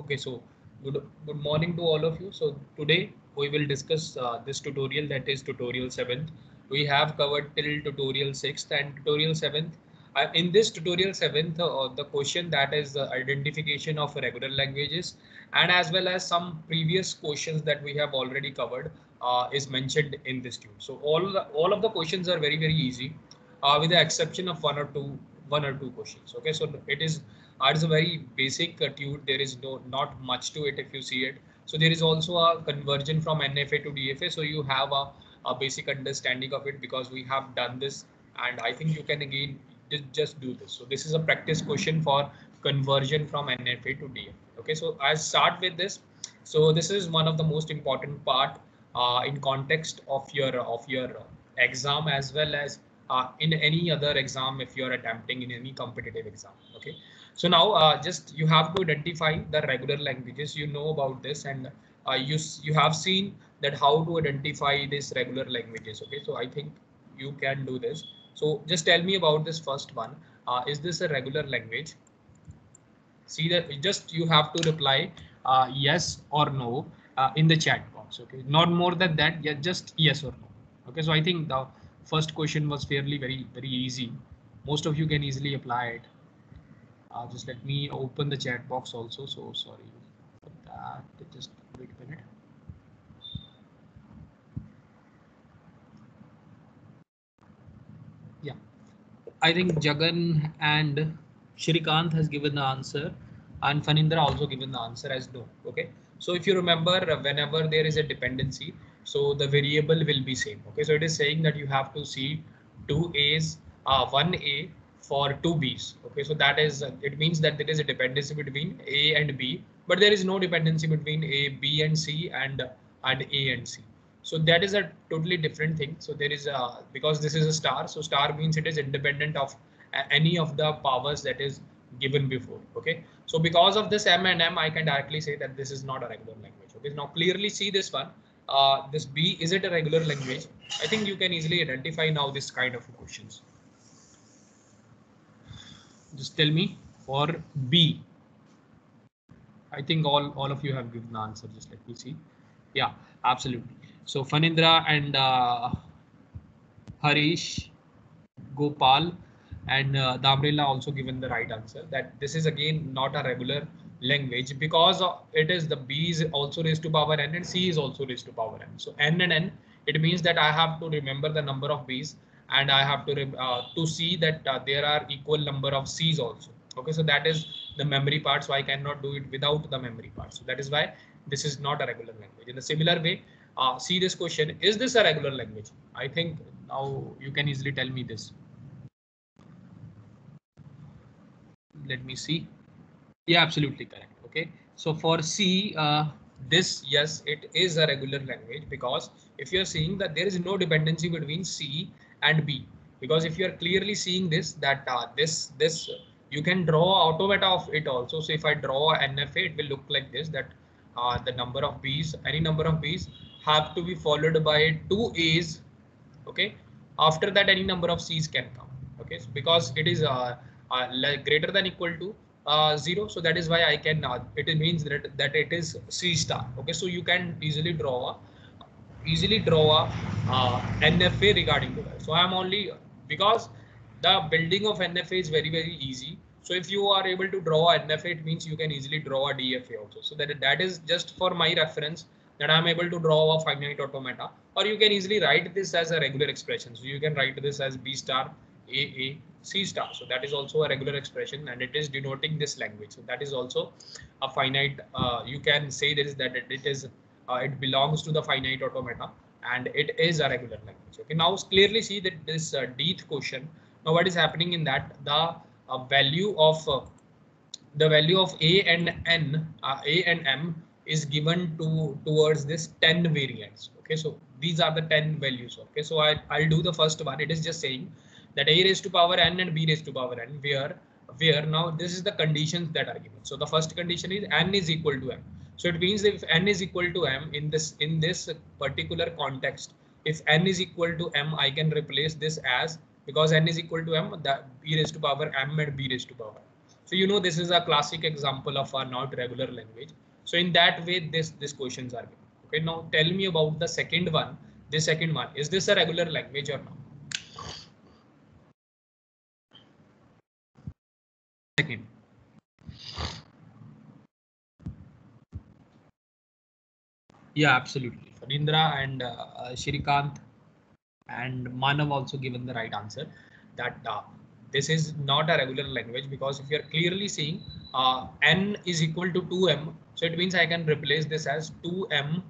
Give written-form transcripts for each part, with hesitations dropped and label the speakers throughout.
Speaker 1: Okay, so good morning to all of you. So today we will discuss this tutorial, that is tutorial 7th. We have covered till tutorial 6th and tutorial 7th. In this tutorial 7th, the question, that is the identification of regular languages, and as well as some previous questions that we have already covered is mentioned in this tune. So all of the questions are very easy, with the exception of one or two questions. Okay, so it is a very basic tune. There is not much to it if you see it. So there is also a conversion from NFA to DFA. So you have a basic understanding of it because we have done this, and I think you can again just do this. So this is a practice question for conversion from NFA to DFA. Okay, so I'll start with this. So this is one of the most important part in context of your exam, as well as in any other exam if you're attempting in any competitive exam. Okay, so now just you have to identify the regular languages. You know about this, and you have seen that how to identify these regular languages. Okay, so I think you can do this. So just tell me about this first one. Is this a regular language? See that, just you have to reply yes or no in the chat box. Okay, not more than that. Yeah, just yes or no. Okay, so I think the first question was fairly very easy. Most of you can easily apply it. Just let me open the chat box also. So sorry for that. Just wait a minute. Yeah, I think Jagan and Shrikant has given the answer, and Fanindra also given the answer as no. Okay, so if you remember, whenever there is a dependency, so the variable will be same. Okay, so it is saying that you have to see two A's, one A for two B's. Okay, so that is it means that there is a dependency between A and B, but there is no dependency between A, B, and C, and A and C. So that is a totally different thing. So there is a, because this is a star, so star means it is independent of any of the powers that is given before. Okay, so because of this M and M, I can directly say that this is not a regular language. Okay, now clearly see this one. This B, is it a regular language? I think you can easily identify now this kind of questions. Just tell me for B. I think all of you have given the answer. Just let me see. Yeah, absolutely. So Fanindra and Harish, Gopal, and Damrela also given the right answer, that this is again not a regular language, because it is the B is also raised to power n and C is also raised to power n. So n and n, it means that I have to remember the number of B's, and I have to see that there are equal number of C's also. Okay, so that is the memory part. So I cannot do it without the memory part. So that is why this is not a regular language. In a similar way, see this question: is this a regular language? I think now you can easily tell me this. Let me see. Yeah, absolutely correct. Okay, so for C, this, yes, it is a regular language, because if you're seeing that there is no dependency between C and B, because if you're clearly seeing this, that this you can draw automata of it also. So if I draw NFA, it will look like this, that the number of B's, any number of B's have to be followed by two A's. Okay, after that any number of C's can come. Okay, so because it is greater than equal to 0, so that is why I can it means that it is C star. Okay, so you can easily draw a NFA regarding to that. So I am only, because the building of NFA is very easy. So if you are able to draw NFA, it means you can easily draw a DFA also. So that is just for my reference, that I'm able to draw a finite automata, or you can easily write this as a regular expression. So you can write this as B star A C star. So that is also a regular expression, and it is denoting this language. So that is also a finite. You can say this, that it is it belongs to the finite automata, and it is a regular language. Okay, now clearly see that this dth question. Now what is happening in that, the value of A and N, A and M is given towards this 10 variants. Okay, so these are the 10 values. Okay, so I'll do the first one. It is just saying that A raised to power n and B raised to power n, where now this is the conditions that are given. So the first condition is n is equal to m. So it means if n is equal to m in this particular context, if n is equal to m, I can replace this as, because n is equal to m, that B raised to power m and B raised to power. So you know this is a classic example of a not regular language. So in that way, this questions are given. Okay, now tell me about the second one. The second one, is this a regular language or not? Second. Yeah, absolutely. Fanindra and Shrikant and Manav also given the right answer that this is not a regular language, because if you are clearly seeing n is equal to 2m, so it means I can replace this as 2m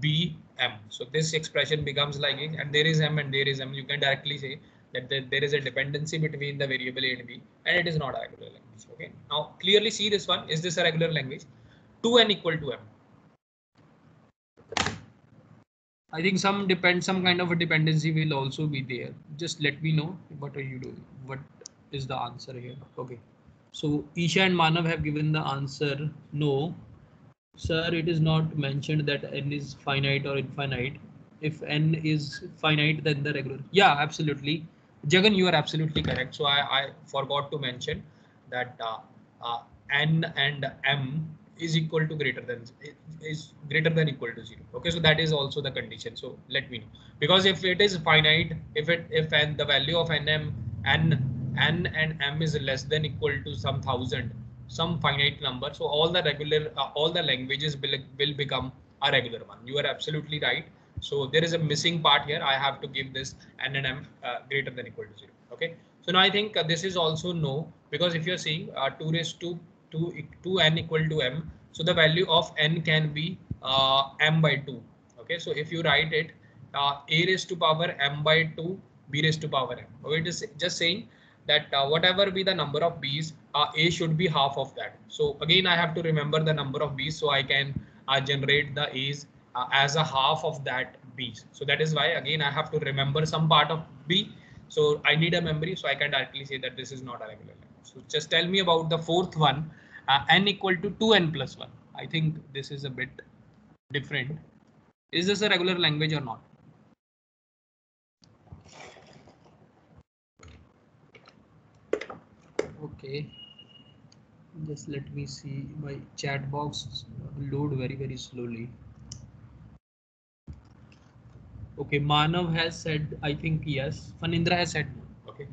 Speaker 1: bm. So this expression becomes like it, and there is m and there is m. You can directly say that there is a dependency between the variable a and b, and it is not a regular language. Okay, now clearly see this one. Is this a regular language? 2n equal to m. I think some kind of a dependency will also be there. Just let me know what are you doing. What is the answer here? Okay. So Isha and Manav have given the answer no. Sir, it is not mentioned that n is finite or infinite. If n is finite, then the regular. Yeah, absolutely. Jagan, you are absolutely correct. So I forgot to mention that n and m is equal to greater than is greater than equal to 0. Okay, so that is also the condition. So let me know, because if it is finite, if n the value of n and m is less than equal to some thousand, some finite number, so all the regular all the languages will become a regular one. You are absolutely right. So there is a missing part here. I have to give this n and m greater than equal to 0. Okay, so now I think this is also no, because if you're seeing 2 raised to 2 n equal to m, so the value of n can be m by 2. Okay, so if you write it a raised to power m by 2, b raised to power m. Okay, it is just saying that whatever be the number of b's, a should be half of that. So again, I have to remember the number of b's, so I can generate the a's as a half of that b's. So that is why again I have to remember some part of b. So I need a memory, so I can directly say that this is not a regular language. So just tell me about the fourth one, n equal to 2n plus 1. I think this is a bit different. Is this a regular language or not? Okay, just let me see. My chat box load very slowly. Okay, Manav has said, I think yes. Fanindra has said no. Okay,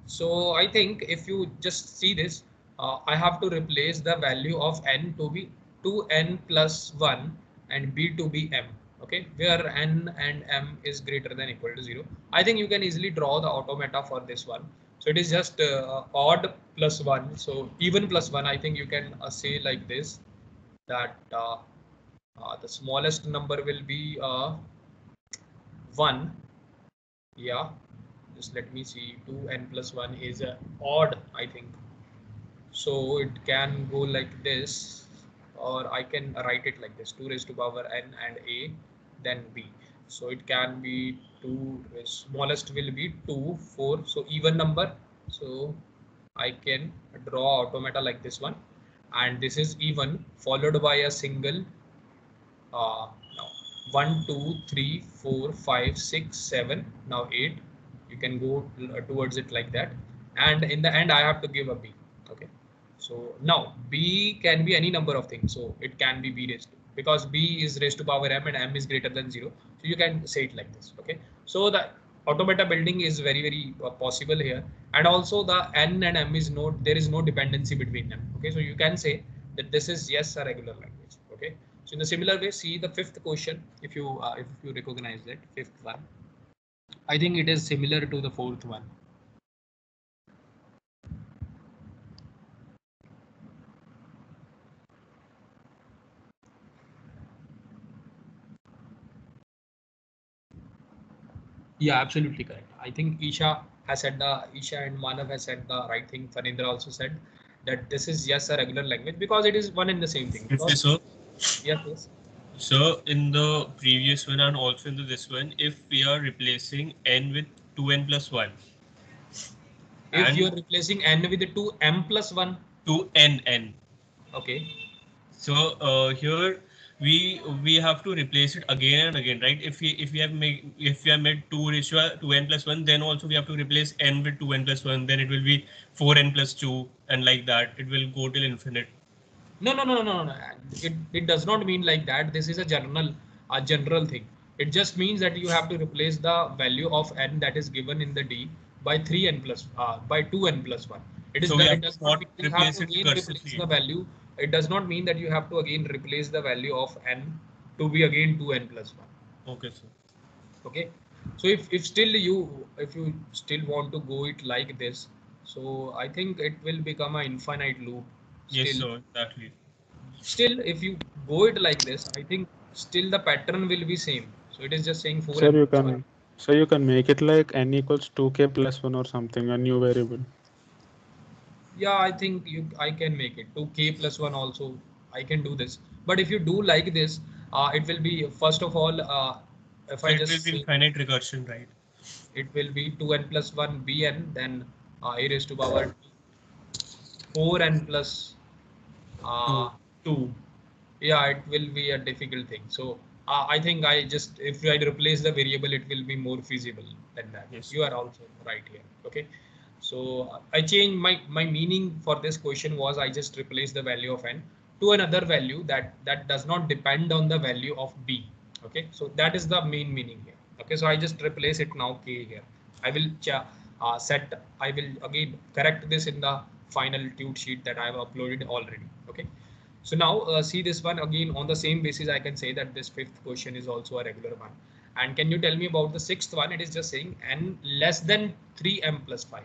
Speaker 1: so I think if you just see this, I have to replace the value of n to be 2n plus 1 and b to be m. Okay, where n and m is greater than equal to 0. I think you can easily draw the automata for this one. So it is just odd plus 1. So even plus 1, I think you can say like this, that the smallest number will be 1. Yeah, just let me see. 2n plus 1 is odd, I think. So it can go like this, or I can write it like this: 2 raised to power n and a, then b. So it can be 2, smallest will be 2, 4. So even number. So I can draw automata like this one, and this is even followed by a single now 1 2 3 4 5 6 7, now 8. You can go towards it like that, and in the end I have to give a b. Okay, so now b can be any number of things, so it can be b raised to, because b is raised to power m and m is greater than 0, so you can say it like this. Okay, so the automata building is very possible here, and also the n and m is no, there is no dependency between them. Okay, so you can say that this is yes a regular language. Okay, so in a similar way, see the fifth question. If you recognize that fifth one, I think it is similar to the fourth one. Yeah, absolutely correct. I think Isha and Manav has said the right thing. Fanindra also said that this is yes a regular language, because it is one and the same thing.
Speaker 2: Okay,
Speaker 1: Because
Speaker 2: so
Speaker 1: yes.
Speaker 2: so in the previous one and also in this one, if we are replacing n with 2n plus 1
Speaker 1: If you
Speaker 2: and
Speaker 1: are replacing n with the 2m plus 1,
Speaker 2: 2n.
Speaker 1: okay.
Speaker 2: So here we have to replace it again and again, right? If we have made 2 n+1, then also we have to replace n with 2n+1, then it will be 4n+2, and like that it will go till infinite.
Speaker 1: No, no, no, no, no, no. It does not mean like that. This is a general thing. It just means that you have to replace the value of n that is given in the D by 2n+1.
Speaker 2: So we
Speaker 1: It
Speaker 2: have to
Speaker 1: does not
Speaker 2: not
Speaker 1: mean you have
Speaker 2: replace
Speaker 1: to
Speaker 2: it
Speaker 1: again replace
Speaker 2: recursively.
Speaker 1: the value. It does not mean that you have to again replace the value of n to be again 2n+1.
Speaker 2: Okay, sir.
Speaker 1: Okay. So if you still want to go it like this, so I think it will become an infinite loop
Speaker 2: Yes,
Speaker 1: still.
Speaker 2: sir, exactly.
Speaker 1: Still, if you go it like this, I think still the pattern will be same. So it is just saying 4
Speaker 3: Sir,
Speaker 1: n
Speaker 3: you
Speaker 1: plus 1.
Speaker 3: can make it like n equals 2k plus 1 or something, a new variable.
Speaker 1: Yeah, I think I can make it 2k plus 1 also. I can do this. But if you do like this, it will be first of all, if
Speaker 2: So
Speaker 1: I
Speaker 2: it will
Speaker 1: just
Speaker 2: be
Speaker 1: say
Speaker 2: infinite recursion, right?
Speaker 1: it will be 2n plus 1 bn, then a raised to power 4n plus
Speaker 2: 2.
Speaker 1: 2. Yeah, it will be a difficult thing. So I think if I replace the variable, it will be more feasible than that.
Speaker 2: Yes.
Speaker 1: You are also right here. Okay. So I changed my meaning for this question was I just replace the value of n to another value that does not depend on the value of b. Okay. So that is the main meaning here. Okay. So I just replace it now k here. I will I will again correct this in the final tute sheet that I have uploaded already. Okay. So now see this one again on the same basis. I can say that this fifth question is also a regular one. And can you tell me about the sixth one? It is just saying n less than 3m plus 5.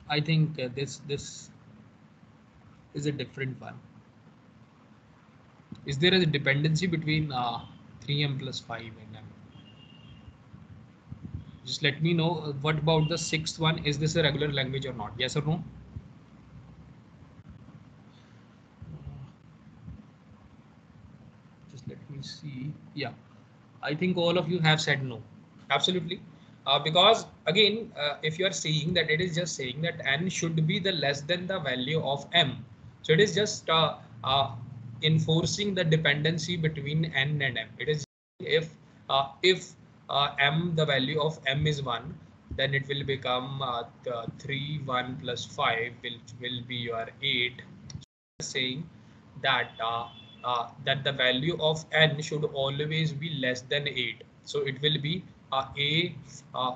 Speaker 1: I think this is a different one. Is there a dependency between 3m plus 5 and m? Just let me know. What about the sixth one? Is this a regular language or not? Yes or no? Just let me see. Yeah, I think all of you have said no. Absolutely. Because again, if you are saying that it is just saying that n should be the less than the value of m. So it is just enforcing the dependency between n and m. It is if m, the value of m is 1, then it will become the 3, 1 plus 5 will be your 8. Saying that that the value of n should always be less than 8. So it will be a uh,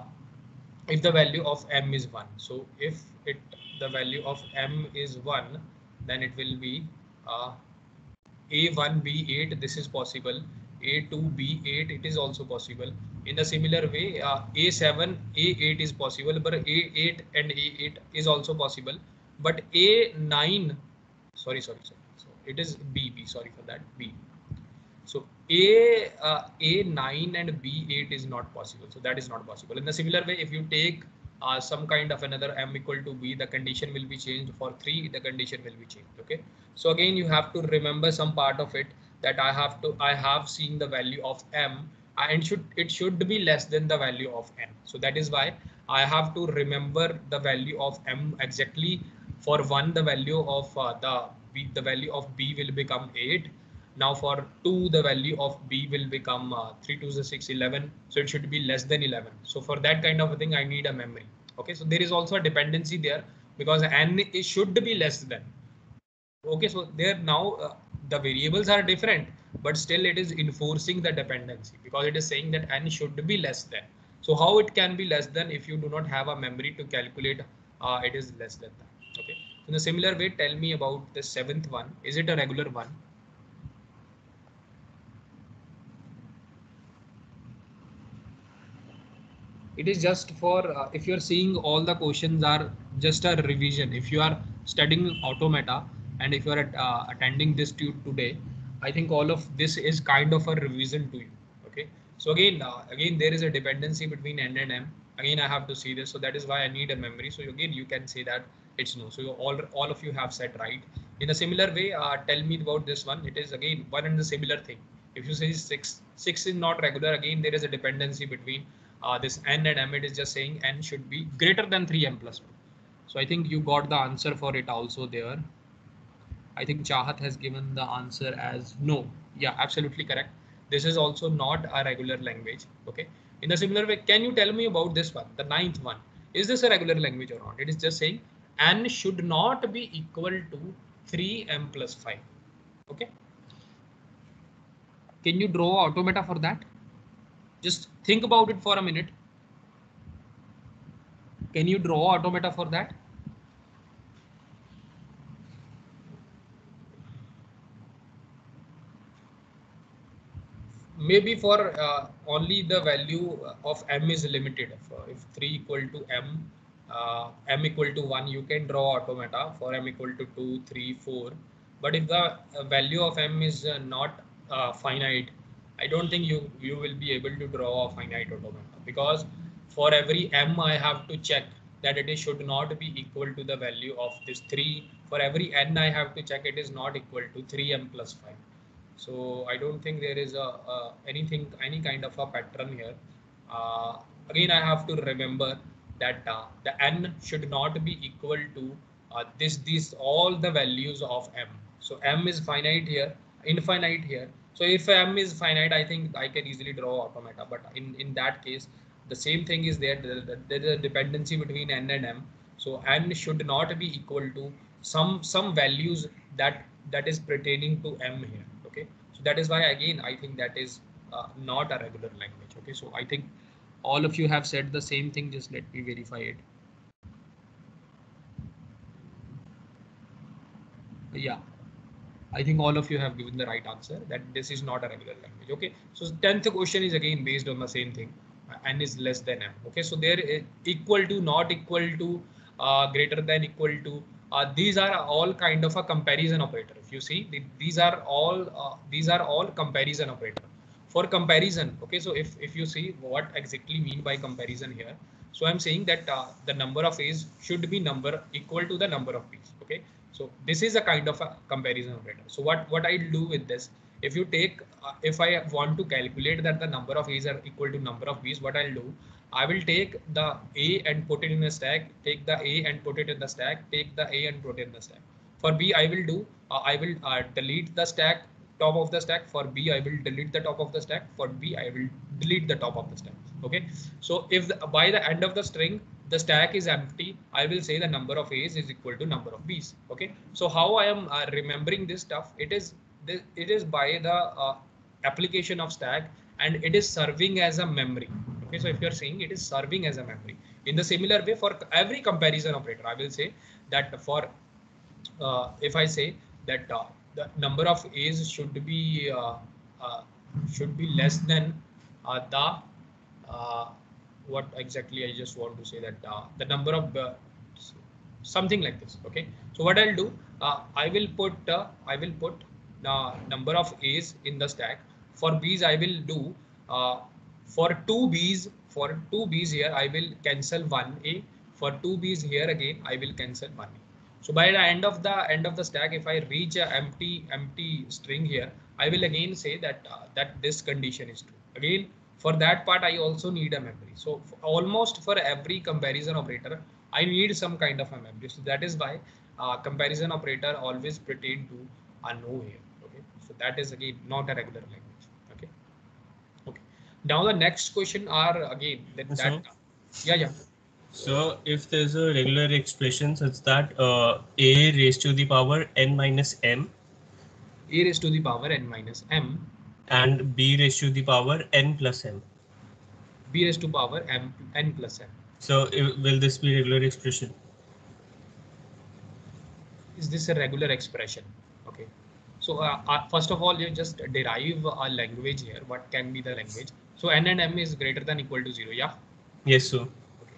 Speaker 1: if the value of m is 1. So if it the value of m is 1, then it will be uh, a1 b8. This is possible. A2 b8, it is also possible. In the similar way, a7 a8 is possible, but a8 and a8 is also possible. But a9, sorry, so it is b, sorry for that, b. So a9 and b8 is not possible. So that is not possible. In the similar way, if you take some kind of another m equal to b, the condition will be changed. For 3, the condition will be changed. Okay. So again, you have to remember some part of it, that I have seen the value of m and it should be less than the value of n. So that is why I have to remember the value of m exactly. For 1, the value of the value of b will become 8. Now for 2, the value of b will become 3 to the 6, 11. So it should be less than 11. So for that kind of a thing, I need a memory. Okay, so there is also a dependency there, because n it should be less than. Okay, so there now the variables are different, but still it is enforcing the dependency, because it is saying that n should be less than. So how it can be less than if you do not have a memory to calculate it is less than that. Okay, in a similar way, tell me about the seventh one. Is it a regular one? It is just for if you're seeing all the questions are just a revision. If you are studying automata and if you are attending this today, I think all of this is kind of a revision to you. Okay, so again there is a dependency between n and m. Again I have to see this, so that is why I need a memory. So again you can say that it's no. So all of you have said right. In a similar way, tell me about this one. It is again one and the similar thing. If you say 6 is not regular, again there is a dependency between this n and m. It is just saying n should be greater than 3m plus 1. So I think you got the answer for it also there. I think Chahat has given the answer as no. Yeah, absolutely correct. This is also not a regular language. Okay. In a similar way, can you tell me about this one, the ninth one? Is this a regular language or not? It is just saying n should not be equal to 3m plus 5. Okay. Can you draw automata for that? Just think about it for a minute. Can you draw automata for that? Maybe for only the value of m is limited. If 3 equal to m, m equal to 1, you can draw automata for m equal to 2, 3, 4. But if the value of m is not finite, I don't think you will be able to draw a finite automata, because for every m I have to check that it is should not be equal to the value of this 3. For every n I have to check it is not equal to 3m plus 5. So I don't think there is any kind of a pattern here. Again, I have to remember that the n should not be equal to these all the values of m. So m is finite here, infinite here. So if m is finite, I think I can easily draw automata. But in that case, the same thing is there. There is a dependency between n and m. So n should not be equal to some values that is pertaining to m here. Okay, so that is why again I think that is not a regular language. Okay, so I think all of you have said the same thing. Just let me verify it. Yeah, I think all of you have given the right answer that this is not a regular language. Okay, so 10th question is again based on the same thing. N is less than m. Okay, so there equal to, not equal to, greater than, equal to. These are all kind of a comparison operator. If you see, these are all comparison operator. For comparison, okay, so if you see what exactly mean by comparison here, so I'm saying that the number of A's should be number equal to the number of B's. Okay, so this is a kind of a comparison operator. So what I'll do with this, if you take if I want to calculate that the number of A's are equal to number of B's, what I'll do, I will take the A and put it in a stack, take the A and put it in the stack, take the A and put it in the stack. For B, I will do, I will delete the stack, top of the stack. For B, I will delete the top of the stack. For B, I will delete the top of the stack. Okay, so if by the end of the string the stack is empty, I will say the number of A's is equal to number of B's. Okay, so how I am remembering this stuff, it is by the application of stack, and it is serving as a memory. Okay, so if you are saying it is serving as a memory, in the similar way for every comparison operator, I will say that for if I say that the number of A's uh, should be less than the what exactly I just want to say, that the number of something like this. Okay, so what I'll do, I will put the number of A's in the stack. For B's, I will do for two B's here I will cancel one A. For two B's here again I will cancel one A. So by the end of the stack, if I reach a empty string here, I will again say that that this condition is true. Again, for that part, I also need a memory. So almost for every comparison operator, I need some kind of a memory. So that is why comparison operator always pertain to a no here. Okay, so that is again not a regular language. Okay, okay. Now the next question are again that yeah.
Speaker 2: So if there's a regular expression such that a raised to the power n minus m,
Speaker 1: a raised to the power n minus m,
Speaker 2: and b raised to the power n plus m,
Speaker 1: b raised to power n plus m.
Speaker 2: so will this be regular expression?
Speaker 1: Is this a regular expression? Okay, so first of all, you just derive a language here. What can be the language? So n and m is greater than equal to 0. Yeah.
Speaker 2: Yes, so
Speaker 1: Okay,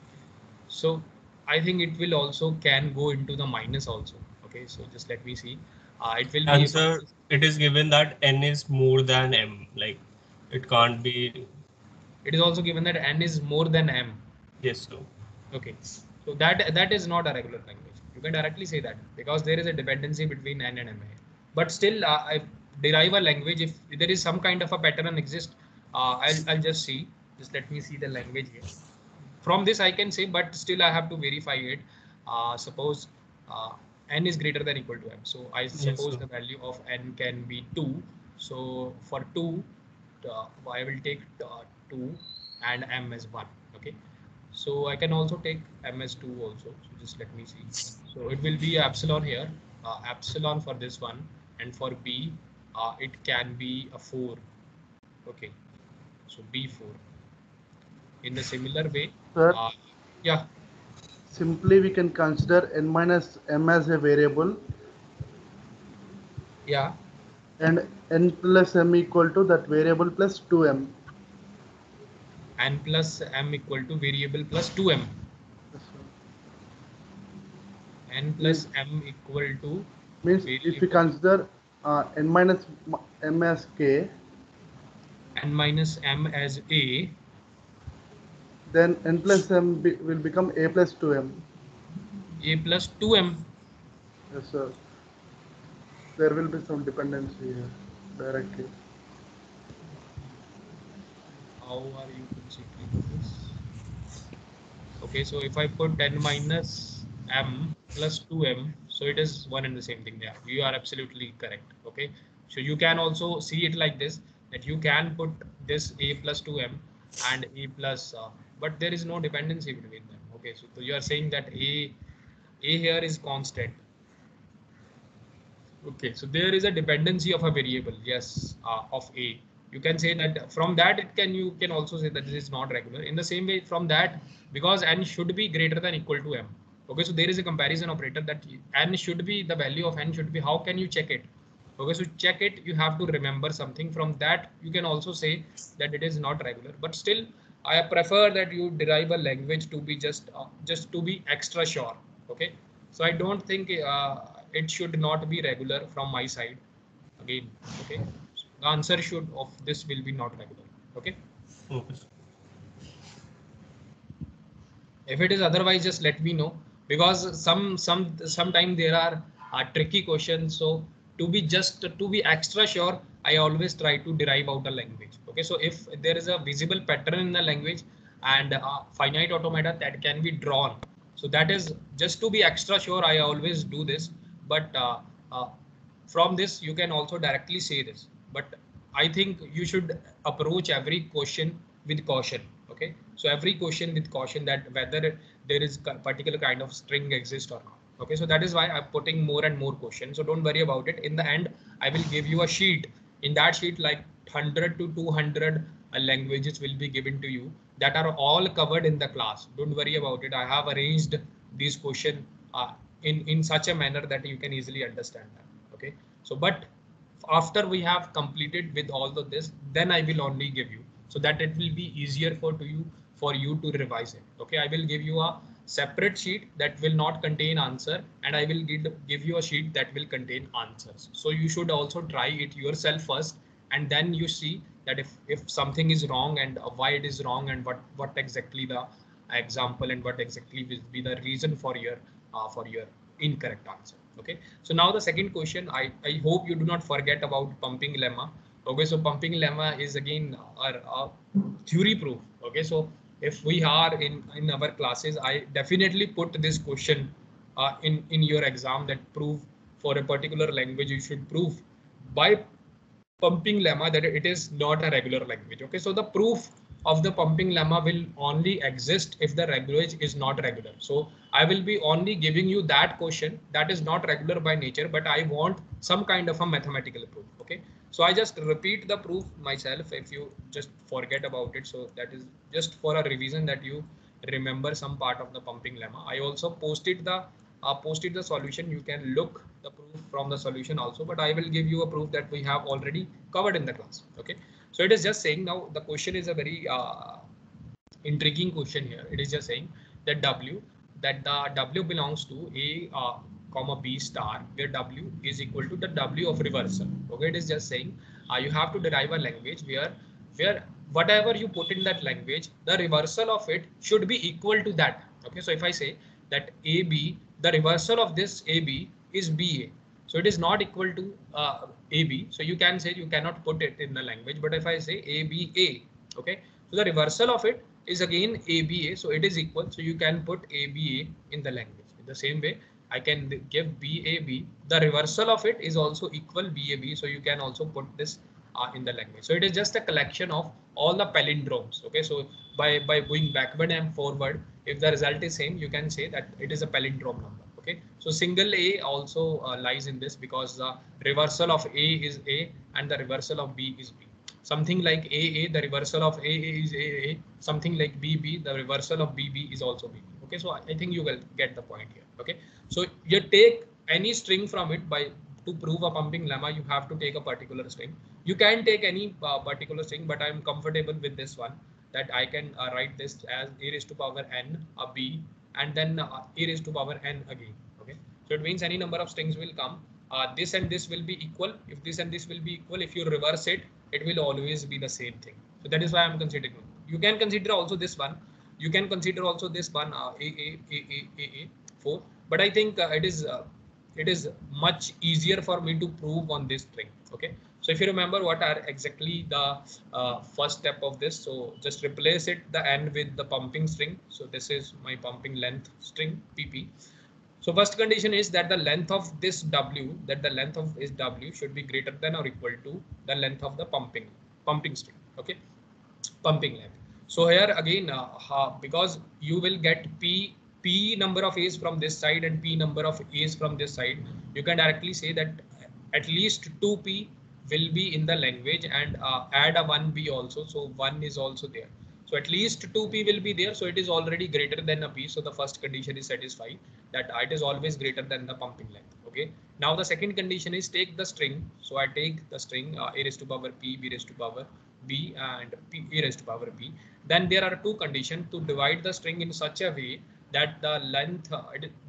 Speaker 1: so I think it will also can go into the minus also. Okay, so just let me see. It will be
Speaker 2: answer, it is given that n is more than m, like it can't be.
Speaker 1: it is also given that n is more than m.
Speaker 2: Yes, so
Speaker 1: Okay, so that is not a regular language. You can directly say that because there is a dependency between n and m. But still, I derive a language if there is some kind of a pattern exist. I'll just see. Just let me see the language here. From this I can say, but still I have to verify it. suppose n is greater than equal to m. So I suppose
Speaker 2: sir.
Speaker 1: the value of n can be 2. So for 2, I will take 2 and m as 1. Okay. So I can also take m as 2 also. So just let me see. So it will be epsilon here, epsilon for this one, and for b, it can be a 4. Okay. So b4. In the similar way,
Speaker 4: Sir,
Speaker 1: yeah,
Speaker 4: simply we can consider n minus m as a variable
Speaker 1: yeah,
Speaker 4: and n plus m equal to that variable plus 2m.
Speaker 1: n plus m equal to variable plus 2m.
Speaker 4: Yes, sir.
Speaker 1: N
Speaker 4: Means,
Speaker 1: plus m equal to
Speaker 4: if we
Speaker 1: variable
Speaker 4: consider n minus m as k,
Speaker 1: n minus m as a,
Speaker 4: then n plus m will become a plus 2m.
Speaker 1: a plus 2m.
Speaker 4: Yes, sir. There will be some dependency here directly.
Speaker 1: How are you considering this? Okay, so if I put n minus m plus 2m, so it is one and the same thing. Yeah, you are absolutely correct. Okay, so you can also see it like this, that you can put this a plus 2m and a plus, but there is no dependency between them. Okay, so you are saying that a here is constant. Okay, so there is a dependency of a variable, yes, of a. You can say that from that you can also say that this is not regular. In the same way, from that, because n should be greater than equal to m. Okay, so there is a comparison operator that n should be, the value of n should be. How can you check it? Okay, so check it. You have to remember something. From that, you can also say that it is not regular. But still, I prefer that you derive a language to be just to be extra sure. Okay, so I don't think it should not be regular from my side again. Okay, the answer should of this will be not regular. Okay,
Speaker 2: Okay, sir.
Speaker 1: if it is otherwise, just let me know, because sometime there are tricky questions. So to be extra sure, I always try to derive out a language. Okay, so if there is a visible pattern in the language and finite automata that can be drawn, so that is just to be extra sure, I always do this. But uh, from this you can also directly say this, but I think you should approach every question with caution. Okay, so every question with caution, that whether there is a particular kind of string exist or not. Okay, so that is why I'm putting more and more questions. So don't worry about it. In the end, I will give you a sheet. In that sheet, like 100 to 200 languages will be given to you that are all covered in the class. Don't worry about it. I have arranged these questions in such a manner that you can easily understand them. Okay, so but after we have completed with all of this, then I will only give you, so that it will be easier for you to revise it. Okay, I will give you a separate sheet that will not contain answer, and I will give you a sheet that will contain answers. So you should also try it yourself first, and then you see that if something is wrong, and why it is wrong, and what exactly the example, and what exactly will be the reason for your incorrect answer. Okay, so now the second question, I hope you do not forget about pumping lemma. Okay, so pumping lemma is again our theory proof. Okay, so if we are in our classes, I definitely put this question in your exam, that prove for a particular language you should prove by pumping lemma that it is not a regular language. Okay, so the proof of the pumping lemma will only exist if the language is not regular. So I will be only giving you that question that is not regular by nature, but I want some kind of a mathematical proof. Okay, so I just repeat the proof myself if you just forget about it. So that is just for a revision, that you remember some part of the pumping lemma. I also posted the solution. You can look the proof from the solution also, but I will give you a proof that we have already covered in the class. Okay, so it is just saying, now the question is a very intriguing question here. It is just saying that the w belongs to a comma b star, where w is equal to the w of reversal. Okay, it is just saying you have to derive a language where whatever you put in that language, the reversal of it should be equal to that. Okay, so if I say that ab, the reversal of this ab is ba, so it is not equal to ab, so you can say, you cannot put it in the language. But if I say aba, okay, so the reversal of it is again aba, so it is equal, so you can put aba in the language. The same way I can give BAB. The reversal of it is also equal BAB. So you can also put this in the language. So it is just a collection of all the palindromes. Okay, so by going backward and forward, if the result is same, you can say that it is a palindrome number. Okay, so single A also lies in this, because the reversal of A is A and the reversal of B is B. Something like AA, the reversal of AA is AA. Something like BB, the reversal of BB is also BB. Okay, so I think you will get the point here. Okay, so you take any string from it. By to prove a pumping lemma, you have to take a particular string. You can take any particular string, but I'm comfortable with this one, that I can write this as a raised to power n, a b, and then a raised to power n again. Okay, so it means any number of strings will come. This and this will be equal. If this and this will be equal, if you reverse it, it will always be the same thing. So that is why I'm considering. You can consider also this one. You can consider also this one, A 4. But I think it is much easier for me to prove on this string. Okay, so if you remember what are exactly the first step of this, so just replace it the n with the pumping string. So this is my pumping length string pp. So first condition is that the length of this w, that the length of is w should be greater than or equal to the length of the pumping string. Okay, pumping length. So here again, because you will get p number of a's from this side and p number of a's from this side, you can directly say that at least 2p will be in the language, and add a 1b also. So 1 is also there. So at least 2p will be there. So it is already greater than a p. So the first condition is satisfied, that it is always greater than the pumping length. Okay. Now the second condition is take the string. So I take the string a raised to power p, b raised to power b, and p a raised to power b. Then there are two conditions to divide the string in such a way that the length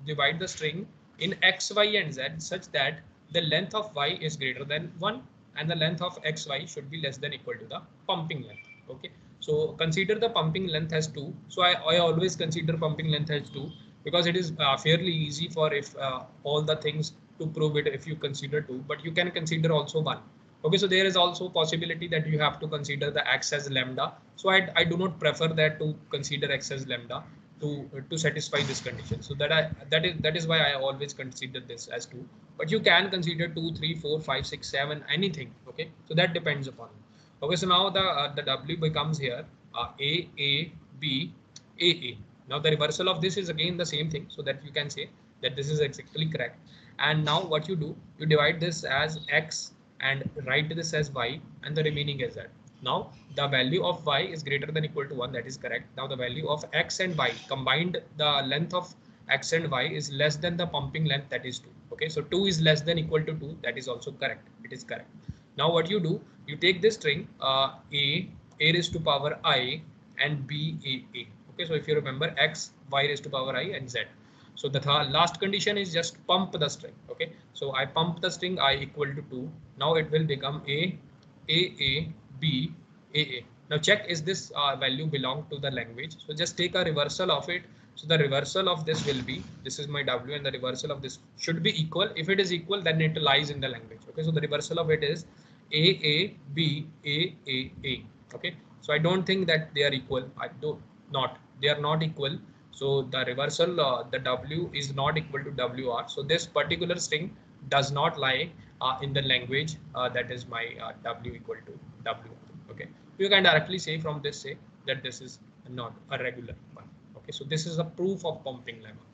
Speaker 1: divide the string in x, y, and z such that the length of y is greater than 1 and the length of xy should be less than equal to the pumping length. Okay, so consider the pumping length as 2. So I always consider pumping length as 2 because it is fairly easy for if all the things to prove it if you consider 2, but you can consider also 1. Okay, so there is also possibility that you have to consider the x as lambda. So I do not prefer that to consider x as lambda to satisfy this condition. So that is why I always consider this as 2. But you can consider 2, 3, 4, 5, 6, 7, anything. Okay, so that depends upon. Okay, so now the w becomes here a b a. Now the reversal of this is again the same thing, so that you can say that this is exactly correct. And now what you do, you divide this as x and write this as y, and the remaining is z. Now the value of y is greater than equal to 1, that is correct. Now the value of x and y combined, the length of x and y is less than the pumping length, that is 2. Okay, so 2 is less than equal to 2, that is also correct. It is correct. Now what you do, you take this string a raised to power I and b a. Okay, so if you remember x, y raised to power I and z. So the last condition is just pump the string. Okay, so I pump the string I equal to 2. Now it will become a b a. Now check, is this value belong to the language? So just take a reversal of it. So the reversal of this will be, this is my w, and the reversal of this should be equal. If it is equal, then it lies in the language. Okay, so the reversal of it is a b a. Okay, so I don't think that they are equal. They are not equal. So the reversal, the w is not equal to wr. So this particular string does not lie in the language. That is my w equal to w. Okay, you can directly say from this, say that this is not a regular one. Okay, so this is a proof of pumping lemma.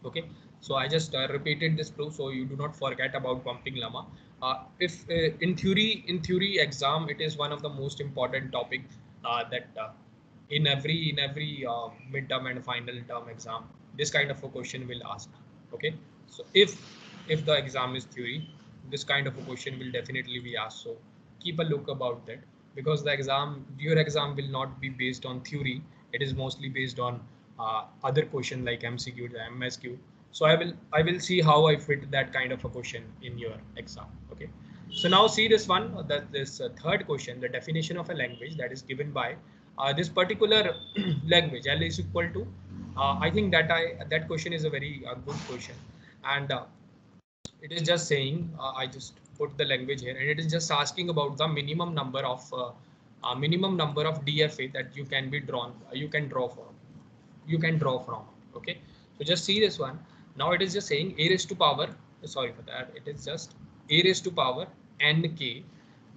Speaker 1: Okay, so I just repeated this proof so you do not forget about pumping lemma. If in theory exam, it is one of the most important topic that in every midterm and final term exam, this kind of a question will ask. Okay, so if the exam is theory, this kind of a question will definitely be asked. So keep a look about that, because the exam, your exam will not be based on theory. It is mostly based on other question like MCQ, the MSQ. So I will see how I fit that kind of a question in your exam. Okay, so now see this one, that this third question, the definition of a language that is given by this particular language L is equal to. I think that that question is a very good question, and it is just saying, I just put the language here, and it is just asking about the minimum number of DFA that you can draw from. Okay, so just see this one. Now it is just saying a raised to power, sorry for that, it is just a raised to power nk,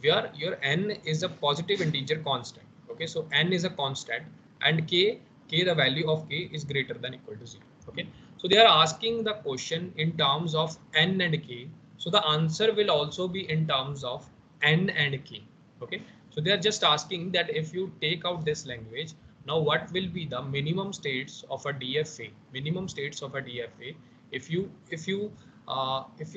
Speaker 1: where your n is a positive integer constant. Okay, so n is a constant and k the value of k is greater than equal to 0. Okay, so they are asking the question in terms of n and k, so the answer will also be in terms of n and k. Okay, so they are just asking that if you take out this language, now what will be the minimum states of a DFA? Minimum states of a DFA. If you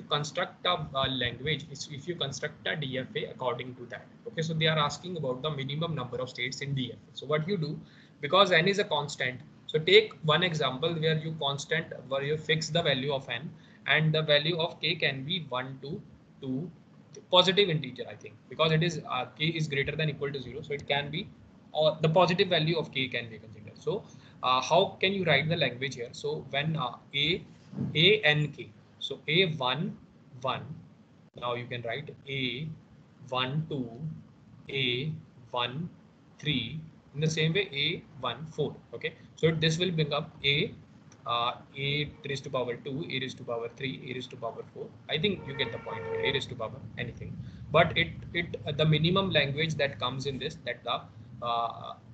Speaker 1: construct a language, if you construct a DFA according to that. Okay, so they are asking about the minimum number of states in DFA. So what you do, because n is a constant, so take one example where you fix the value of n and the value of k can be 1 to 2 positive integer, I think, because it is k is greater than equal to 0, so it can be, or the positive value of k can be considered. So how can you write the language here? So when a n k, so a 1 1, now you can write a 1 2, a 1 3, in the same way a 1 4. Okay, so this will bring up a raised to power 2, a raised to power 3, a raised to power 4. I think you get the point here, a raised to power anything. But the minimum language that comes in this, that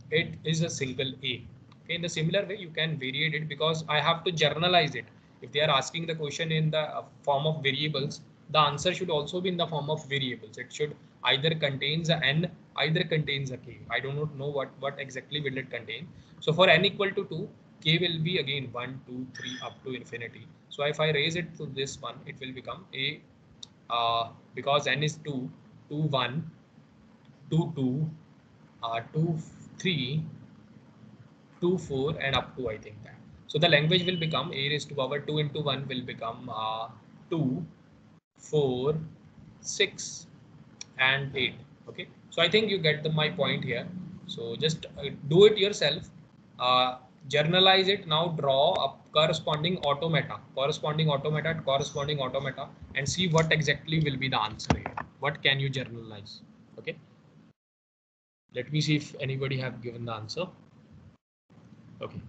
Speaker 1: it is a single a. Okay, in the similar way you can variate it, because I have to generalize it. If they are asking the question in the form of variables, the answer should also be in the form of variables. It should either contains a n, either contains a k. I do not know what exactly will it contain. So for n equal to 2, k will be again 1 2 3 up to infinity. So if I raise it to this one, it will become a because n is 2 2 1 2 2 2 3 2 4 and up to, I think that. So the language will become a raised to power 2 into 1 will become 2 4 6 and 8. Okay, so I think you get my point here. So just do it yourself, generalize it. Now draw a corresponding automata, and see what exactly will be the answer here. What can you generalize? Okay, let me see if anybody have given the answer. Okay,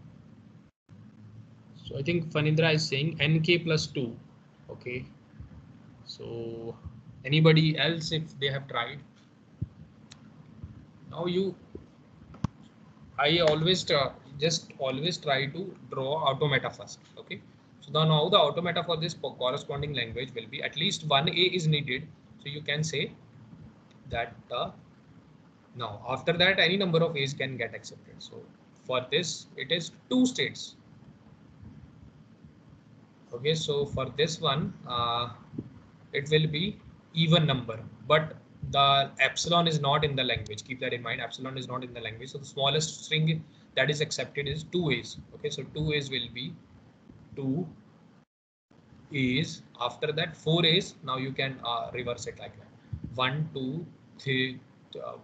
Speaker 1: so I think Fanindra is saying nk plus 2. Okay, so anybody else, if they have tried? Now I always always try to draw automata first. Okay, so now the automata for this corresponding language will be at least one a is needed. So you can say that now after that any number of a's can get accepted. So for this it is 2 states. Okay, so for this one it will be even number, but the epsilon is not in the language. Keep that in mind, epsilon is not in the language. So the smallest string that is accepted is 2 a's. Okay, so 2 a's will be 2 a's. After that 4 a's. Now you can reverse it like that. 1 2 3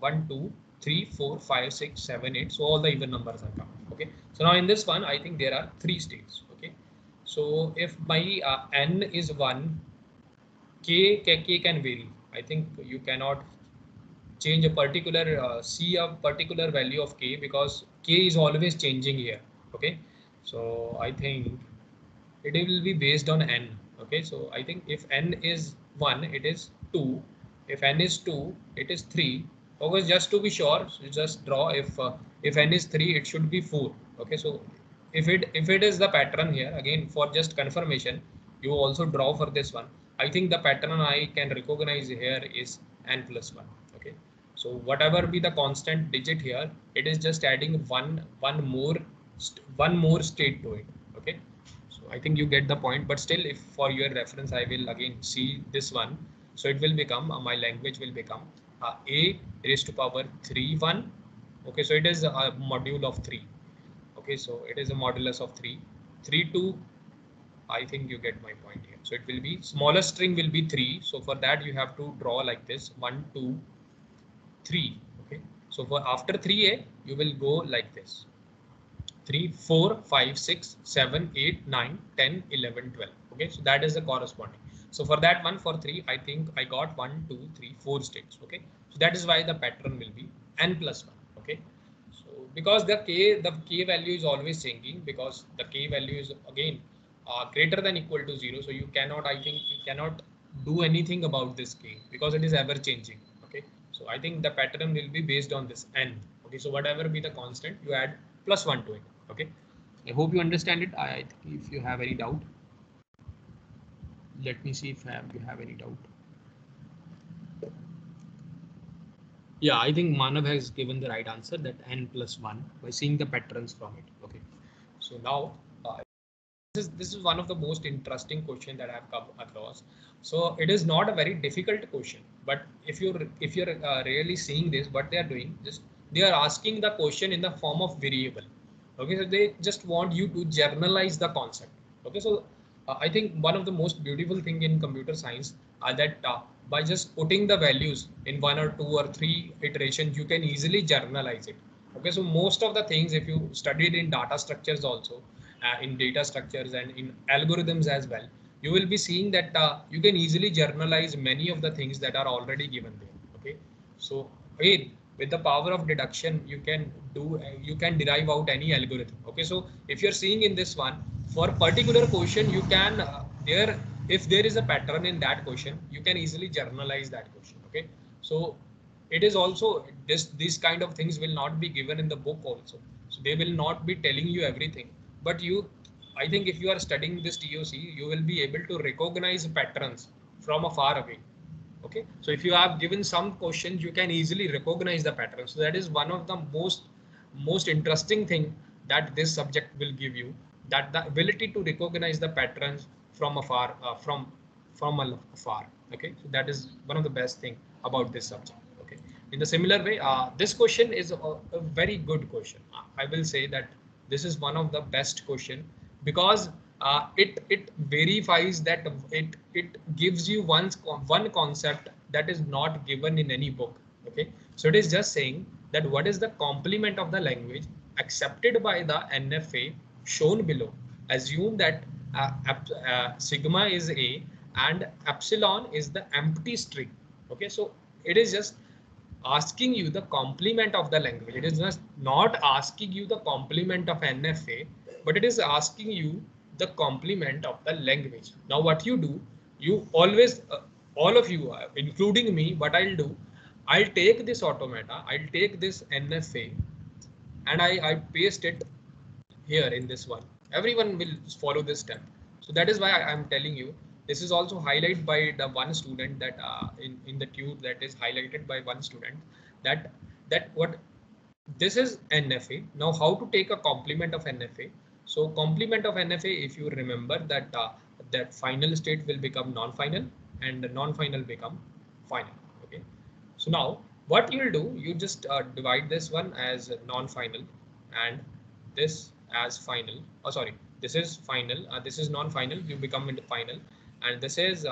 Speaker 1: 1 2 3 4 5 6 7 8. So all the even numbers are coming. Okay, so now in this one I think there are 3 states. Okay, so if my n is 1, k can vary. I think you cannot change a particular see a particular value of k, because k is always changing here. Okay, so I think it will be based on n. Okay, so I think if n is 1, it is 2. If n is 2, it is 3. Okay, just to be sure, so just draw. If n is 3, it should be 4. Okay, so if it is the pattern here, again for just confirmation, you also draw for this one. I think the pattern I can recognize here is n plus 1. Okay, so whatever be the constant digit here, it is just adding one more state to it. Okay, so I think you get the point, but still, if for your reference, I will again see this one. So it will become my language will become a raised to power 3 1. Okay, so it is a module of 3. Okay, so it is a modulus of 3 3 2. I think you get my point here. So it will be smallest string will be 3. So for that you have to draw like this 1 2 3. Okay, so for after 3a you will go like this 3 4 5 6 7 8 9 10 11 12. Okay, so that is the corresponding. So for that one, for 3, I think I got 1 2 3 4 states. Okay, so that is why the pattern will be n plus 1. Okay, so because the k value is always changing, because the k value is again greater than equal to 0. So you cannot, I think you cannot do anything about this k because it is ever changing. Okay, so I think the pattern will be based on this n. Okay, so whatever be the constant, you add +1 to it. Okay, I hope you understand it. I think if you have any doubt, let me see if you have any doubt. Yeah, I think Manav has given the right answer, that n+1, by seeing the patterns from it. Okay, so now this is one of the most interesting question that I have come across. So it is not a very difficult question, but if you're really seeing this, what they are doing, just they are asking the question in the form of variable. Okay, so they just want you to generalize the concept. Okay, so I think one of the most beautiful thing in computer science that by just putting the values in 1 or 2 or 3 iterations, you can easily generalize it. Okay, so most of the things, if you studied in data structures also, in data structures and in algorithms as well, you will be seeing that you can easily generalize many of the things that are already given there. Okay, so again, with the power of deduction, you can derive out any algorithm. Okay, so if you're seeing in this one, for particular question, you can if there is a pattern in that question, you can easily generalize that question. Okay, so it is also these kind of things will not be given in the book also, so they will not be telling you everything, but I think if you are studying this TOC, you will be able to recognize patterns from afar away. Okay, so if you have given some questions, you can easily recognize the patterns. So that is one of the most interesting thing that this subject will give you, that the ability to recognize the patterns from afar, from afar. Okay, so that is one of the best thing about this subject. Okay, in the similar way, this question is a very good question. I will say that this is one of the best question, because it verifies that it gives you one concept that is not given in any book. Okay, so it is just saying that what is the complement of the language accepted by the NFA shown below. Assume that sigma is a and epsilon is the empty string. Okay, so it is just asking you the complement of the language. It is just not asking you the complement of NFA, but it is asking you the complement of the language. Now what you do, you always, all of you, including me, what I'll do, I'll take this automata, I'll take this NFA, and I paste it here in this one. Everyone will follow this step. So that is why I'm telling you, this is also highlighted by the one student that in the tube, that is highlighted by one student, that what this is NFA. Now how to take a complement of NFA? So complement of NFA, if you remember that that final state will become non-final and the non-final become final. Okay, so now what you will do, you just divide this one as non-final and this as final. Oh, sorry, this is final, this is non-final, you become into final, and this is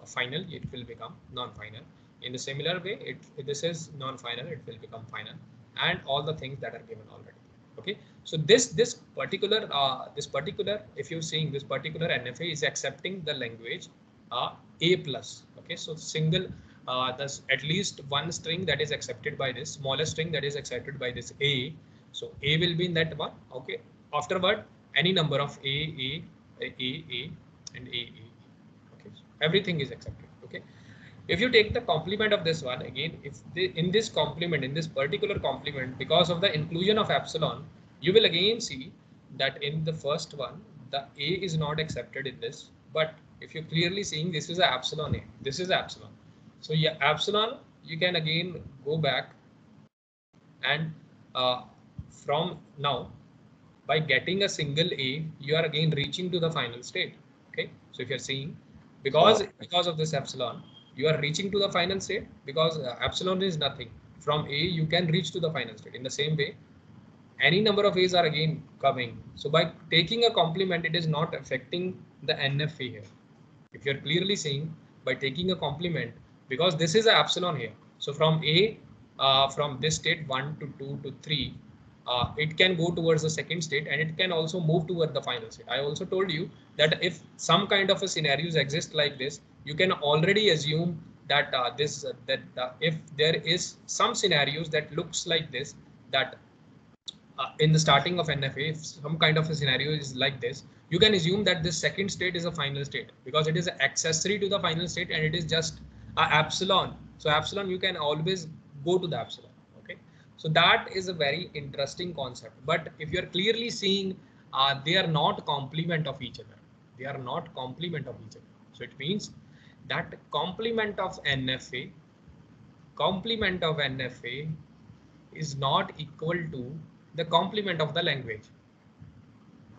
Speaker 1: final, it will become non-final. In the similar way, this is non-final, it will become final, and all the things that are given already. Okay, so this particular if you're seeing this particular NFA is accepting the language a plus. Okay, so single there's at least one string that is accepted by this, smallest string that is accepted by this a. So a will be in that one. Okay, afterward any number of a and a. Okay, so everything is accepted. Okay, if you take the complement of this one again, if in this complement, in this particular complement, because of the inclusion of epsilon, you will again see that in the first one the a is not accepted in this, but if you're clearly seeing this is a epsilon a, this is epsilon. So yeah, epsilon, you can again go back and from now, by getting a single a, you are again reaching to the final state. Okay, so if you're seeing, because of this epsilon, you are reaching to the final state, because epsilon is nothing. From a you can reach to the final state. In the same way, any number of a's are again coming. So by taking a complement, it is not affecting the NFA here. If you're clearly seeing, by taking a complement, because this is a epsilon here, so from a from this state 1 to 2 to 3, it can go towards the second state, and it can also move toward the final state. I also told you that if some kind of a scenarios exist like this, you can already assume that if there is some scenarios that looks like this, that in the starting of NFA, if some kind of a scenario is like this, you can assume that this second state is a final state because it is an accessory to the final state and it is just a epsilon. So epsilon, you can always go to the epsilon. Okay, so that is a very interesting concept. But if you're clearly seeing they are not complement of each other, they are not complement of each other. So it means that complement of NFA is not equal to the complement of the language.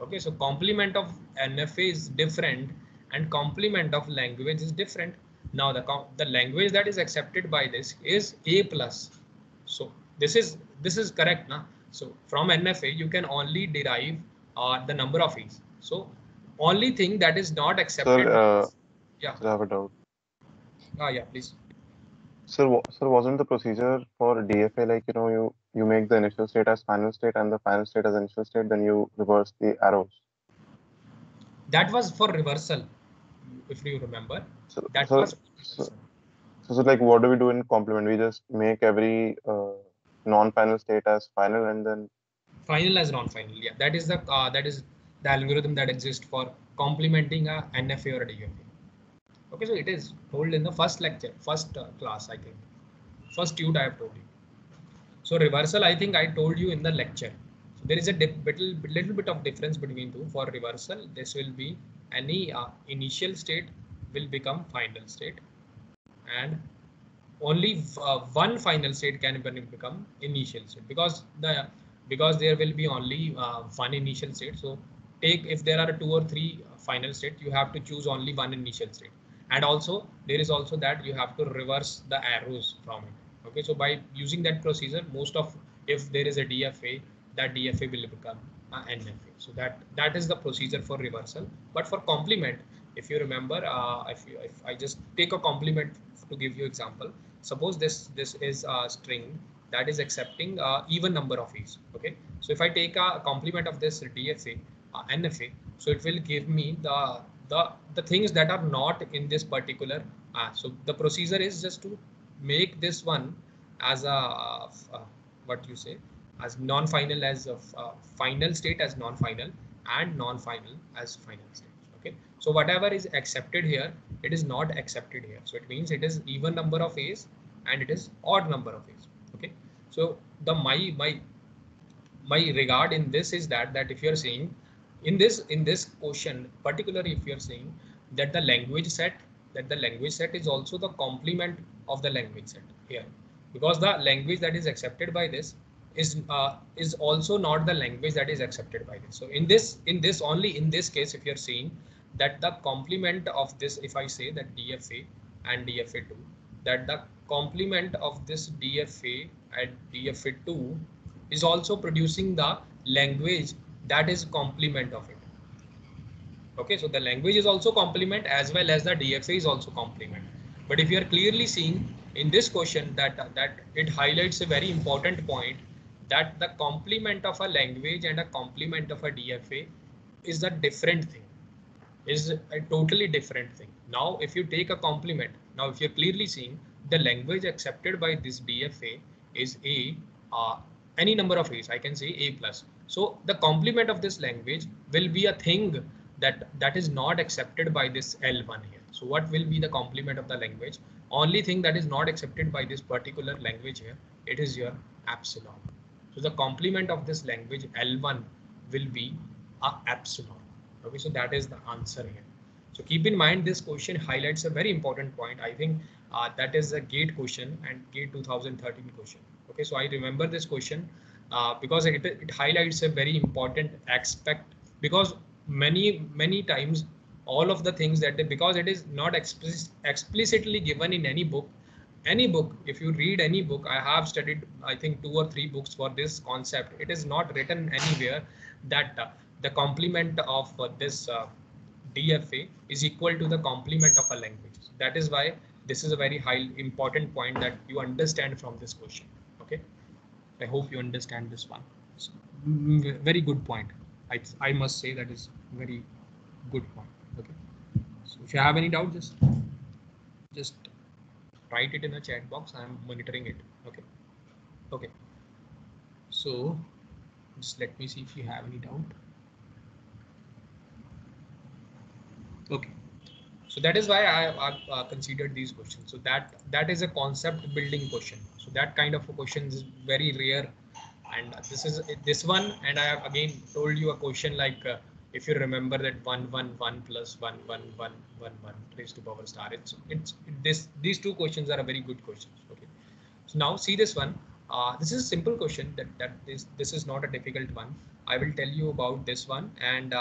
Speaker 1: Okay, so complement of NFA is different and complement of language is different. Now the language that is accepted by this is A plus. So this is correct now. So from NFA you can only derive the number of E's. So only thing that is not accepted.
Speaker 5: Sir,
Speaker 1: Yeah.
Speaker 5: I have a doubt.
Speaker 1: Yeah, please.
Speaker 5: Sir, wasn't the procedure for DFA like, you make the initial state as final state and the final state as initial state, then you reverse the arrows?
Speaker 1: That was for reversal, if you remember.
Speaker 5: So,
Speaker 1: That was
Speaker 5: so like, what do we do in complement? We just make every non-final state as final and then
Speaker 1: final as non-final. Yeah, that is the algorithm that exists for complementing a NFA or a DFA. Okay, so it is told in the first lecture, first class, I think. First tute I have told you. So reversal, I think I told you in the lecture. So there is a little bit of difference between two. For reversal, this will be any initial state will become final state, and only one final state can become initial state because there will be only one initial state. So if there are 2 or 3 final state, you have to choose only one initial state, and also there is also that you have to reverse the arrows from it. Okay, so by using that procedure, most of, if there is a DFA, that DFA will become NFA. So that is the procedure for reversal. But for complement, if you remember, if I just take a complement to give you example, suppose this is a string that is accepting even number of E's. Okay, so if I take a complement of this DFA, NFA, so it will give me the things that are not in this particular. So the procedure is just to make this one as a what you say, as non-final, as a final state as non-final, and non-final as final state. Okay, so whatever is accepted here, it is not accepted here. So it means it is even number of A's and it is odd number of A's. Okay, so the my regard in this is that if you're saying in this question, particularly if you're saying that the language set is also the complement of the language set here, because the language that is accepted by this is also not the language that is accepted by this. So in this only in this case, if you're saying that the complement of this, if I say that DFA and DFA2, that the complement of this DFA and DFA2 is also producing the language that is complement of it. Okay, so the language is also complement as well as the DFA is also complement. But if you are clearly seeing in this question that it highlights a very important point, that the complement of a language and a complement of a DFA is a different thing, is a totally different thing. Now, if you take a complement, now if you're clearly seeing the language accepted by this DFA is any number of A's, I can say A plus. So the complement of this language will be a thing that is not accepted by this L1 here. So what will be the complement of the language? Only thing that is not accepted by this particular language here, it is your epsilon. So the complement of this language L1 will be a epsilon. Okay, so that is the answer here. So keep in mind, this question highlights a very important point. I think that is a GATE question and GATE 2013 question. Okay, so I remember this question because it highlights a very important aspect, because many times all of the things that because it is not explicitly given in any book. If you read any book, I have studied I think 2 or 3 books for this concept, it is not written anywhere that the complement of this DFA is equal to the complement of a language. That is why this is a very high important point that you understand from this question. Okay, I hope you understand this one. So, very good point. I must say that is very good point. Okay, so if you have any doubt, just write it in the chat box. I am monitoring it. Okay, so just let me see if you have any doubt. Okay. So that is why I've considered these questions. So that is a concept building question. So that kind of a question is very rare, and this is this one. And I have again told you a question like if you remember that 1 1 1 plus 1 1 1 1 1 raised to power star. It's this these two questions are a very good questions. Okay. So now see this one. This is a simple question this is not a difficult one. I will tell you about this one, and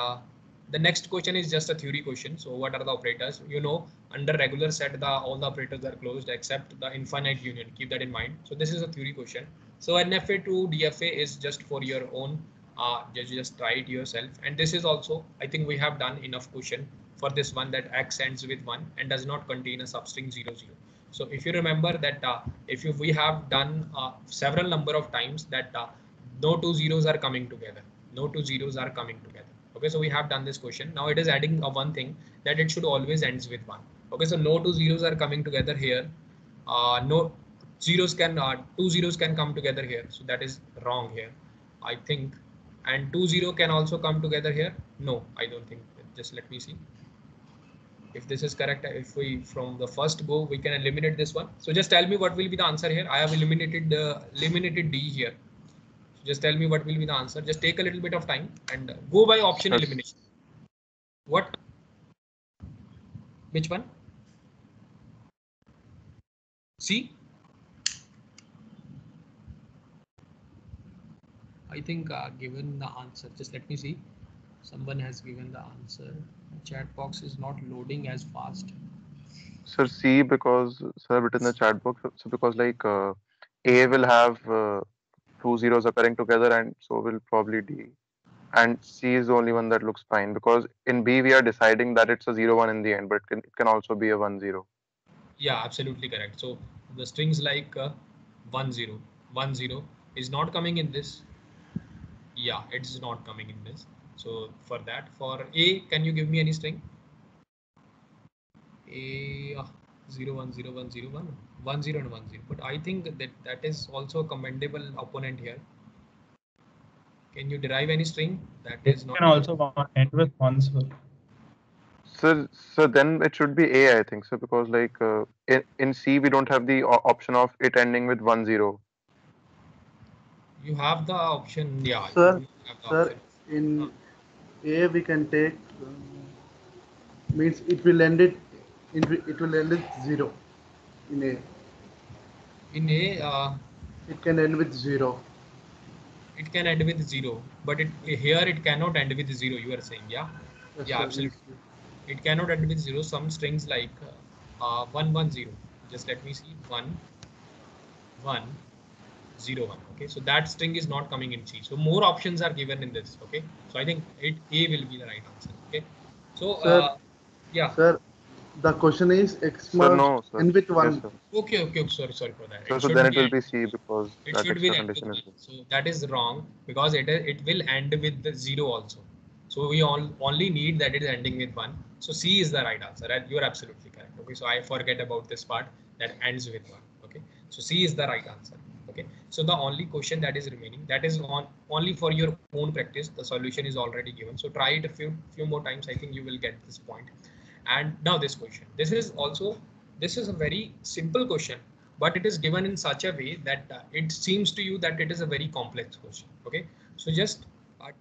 Speaker 1: the next question is just a theory question. So what are the operators? You know, under regular set, the all the operators are closed except the infinite union. Keep that in mind. So this is a theory question. So NFA to DFA is just for your own. Just try it yourself. And this is also, I think we have done enough question for this one that X ends with 1 and does not contain a substring 0 0. So if you remember that we have done several number of times that no two zeros are coming together, no two zeros are coming together. Okay, so we have done this question. Now it is adding one thing that it should always ends with 1. Okay, so no two zeros are coming together here. No zeros can two zeros can come together here. So that is wrong here, I think. And 2 0 can also come together here. No, I don't think. Just let me see if this is correct. If we from the first go we can eliminate this one. So just tell me what will be the answer here. I have eliminated D here. So just tell me what will be the answer. Just take a little bit of time and go by option
Speaker 5: Sir,
Speaker 1: elimination. What? Which one? C? I think given the answer. Just let me see. Someone has given the answer. The chat box is not loading as fast.
Speaker 5: Sir, C, because sir written in the chat box. So because like A will have two zeros occurring together, and so will probably D. And C is the only one that looks fine because in B we are deciding that it's a 0 1 in the end, but it can also be a 1 0.
Speaker 1: Yeah, absolutely correct. So the strings like 1 0, 1 0 is not coming in this. Yeah, it's not coming in this. So for that, for A, can you give me any string? A 0 1 0 1 0 1 1 0 and 1 0. But I think that is also a commendable opponent here. Can you derive any string that
Speaker 6: It
Speaker 1: is not?
Speaker 6: can also end with one, sir.
Speaker 5: So then it should be A, I think. So because like in C we don't have the option of it ending with 1 0.
Speaker 1: You have the option. Yeah,
Speaker 4: Sir,
Speaker 1: you have the
Speaker 4: sir,
Speaker 1: option.
Speaker 4: in A we can take means it will end with 0 in A.
Speaker 1: In A,
Speaker 4: It can end with 0.
Speaker 1: it can end with 0, but here it cannot end with 0. You are saying, yeah,
Speaker 4: Yes,
Speaker 1: yeah,
Speaker 4: sir. Yes,
Speaker 1: absolutely. It cannot end with 0. Some strings like 1 1 0. Just let me see 1 1 0 1. Okay, so that string is not coming in C. So more options are given in this. Okay, so I think A will be the right answer. Okay, so
Speaker 4: sir.
Speaker 1: yeah.
Speaker 4: Sir, the question is X
Speaker 5: Sir,
Speaker 4: must
Speaker 5: no, sir.
Speaker 4: end with
Speaker 5: Yes,
Speaker 4: 1.
Speaker 5: sir.
Speaker 1: Okay. Sorry for that.
Speaker 5: So
Speaker 1: It
Speaker 5: so
Speaker 1: should
Speaker 5: then it
Speaker 1: be
Speaker 5: will be C because
Speaker 1: it
Speaker 5: that
Speaker 1: should be
Speaker 5: extra
Speaker 1: the end with
Speaker 5: condition is
Speaker 1: 1.
Speaker 5: there.
Speaker 1: So that is wrong because it will end with the 0 also. So we only need that it is ending with 1. So C is the right answer. And you are absolutely correct. Okay, so I forget about this part that ends with 1. Okay, so C is the right answer. Okay, so the only question that is remaining, that is on only for your own practice. The solution is already given. So try it a few more times. I think you will get this point. And now this question. This is a very simple question, but it is given in such a way that it seems to you that it is a very complex question. Okay, so just